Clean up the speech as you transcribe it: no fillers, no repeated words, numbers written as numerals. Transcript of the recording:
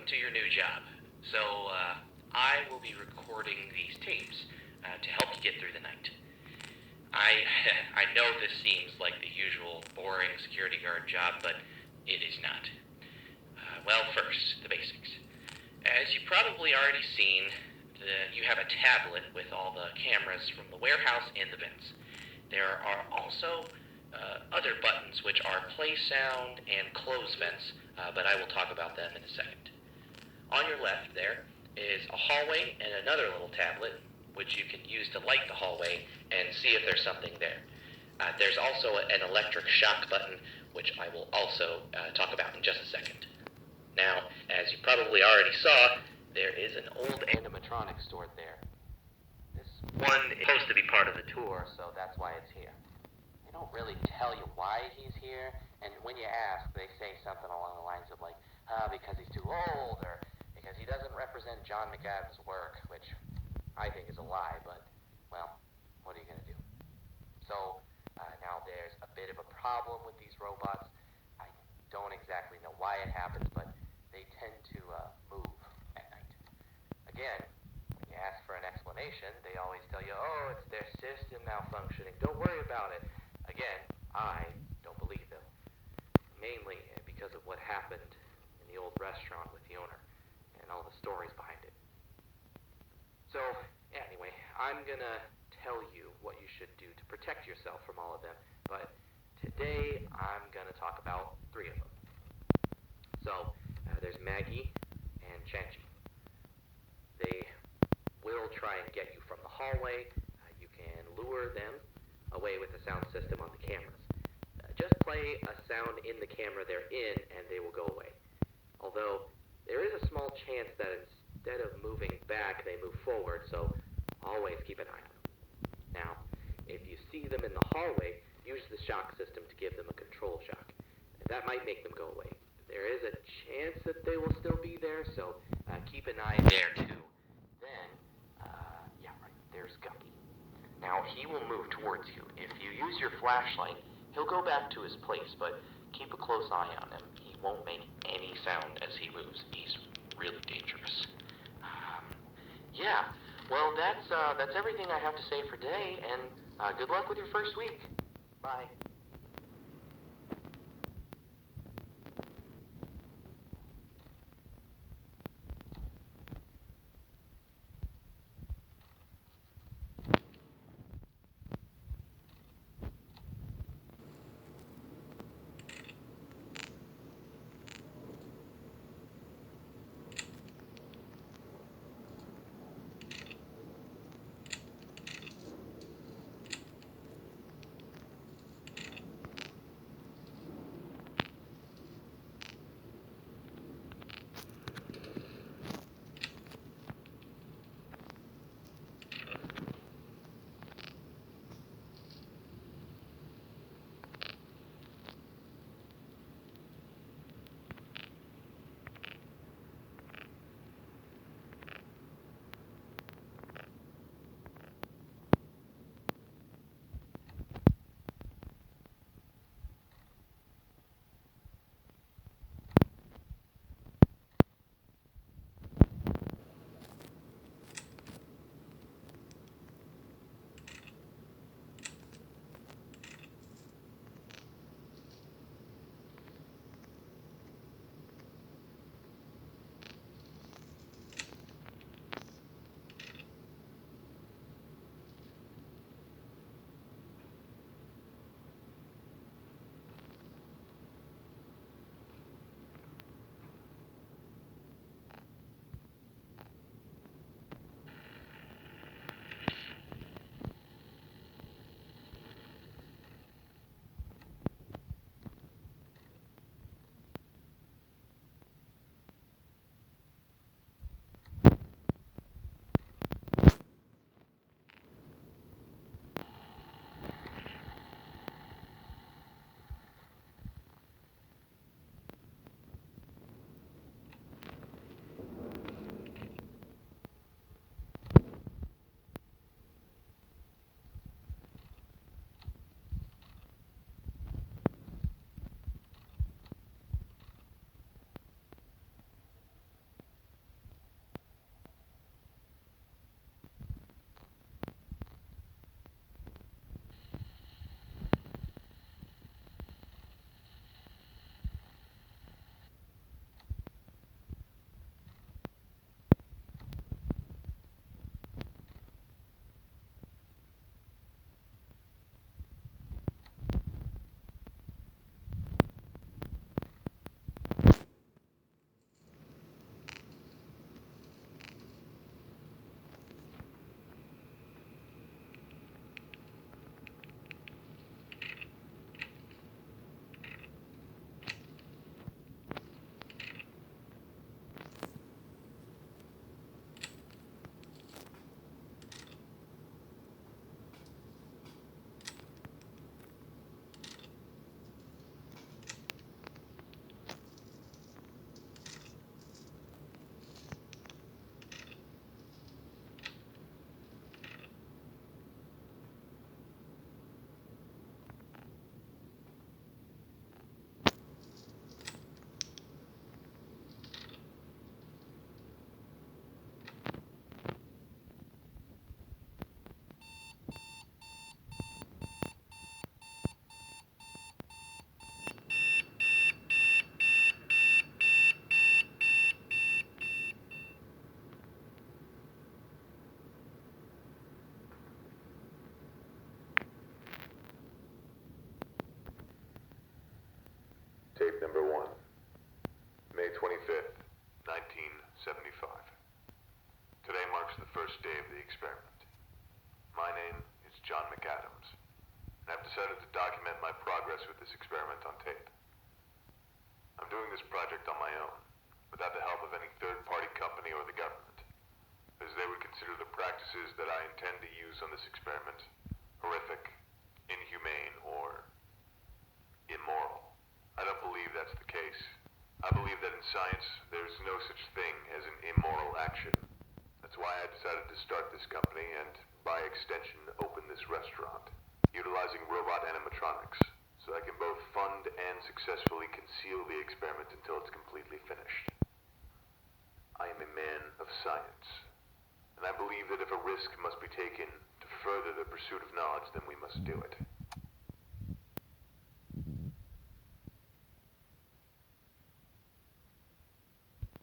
welcome to your new job. I will be recording these tapes to help you get through the night. I I know this seems like the usual boring security guard job, but it is not. First, the basics. As you've probably already seen, you have a tablet with all the cameras from the warehouse and the vents. There are also other buttons which are play sound and close vents, but I will talk about them in a second. On your left there is a hallway and another little tablet which you can use to light the hallway and see if there's something there. There's also an electric shock button which I will also talk about in just a second. Now, as you probably already saw, there is an old animatronic stored there. This one is supposed to be part of the tour, so that's why it's here. They don't really tell you why he's here, and when you ask, they say something along the lines of like, because he's too old, or because he doesn't represent John McAdam's work, which I think is a lie, but, well, what are you going to do? So, now there's a bit of a problem with these robots. I don't exactly know why it happens, but they tend to move at night. Again, when you ask for an explanation, they always tell you, oh, it's their system malfunctioning, don't worry about it. Again, I don't believe them. Mainly because of what happened in the old restaurant with the owner and all the stories behind it. So, anyway, I'm gonna tell you what you should do to protect yourself from all of them, but today I'm gonna talk about 3 of them. So, there's Maggie and Chingy. They will try and get you from the hallway. You can lure them away with the sound system on the cameras. Just play a sound in the camera they're in and they will go away. Although, there is a small chance that instead of moving back, they move forward, so always keep an eye on them. Now, if you see them in the hallway, use the shock system to give them a control shock. That might make them go away. There is a chance that they will still be there, so keep an eye there too. Then, there's Guppy. Now, he will move towards you. If you use your flashlight, he'll go back to his place, but keep a close eye on him. He won't make any sound as he moves. He's really dangerous. That's everything I have to say for today, and good luck with your first week. Bye. number 1. May 25th, 1975. Today marks the first day of the experiment. My name is John McAdams, and I've decided to document my progress with this experiment on tape. I'm doing this project on my own, without the help of any third-party company or the government, as they would consider the practices that I intend to use on this experiment horrific, inhumane, or immoral. I don't believe that's the case. I believe that in science, there's no such thing as an immoral action. That's why I decided to start this company and, by extension, open this restaurant, utilizing robot animatronics, so I can both fund and successfully conceal the experiment until it's completely finished. I am a man of science, and I believe that if a risk must be taken to further the pursuit of knowledge, then we must do it.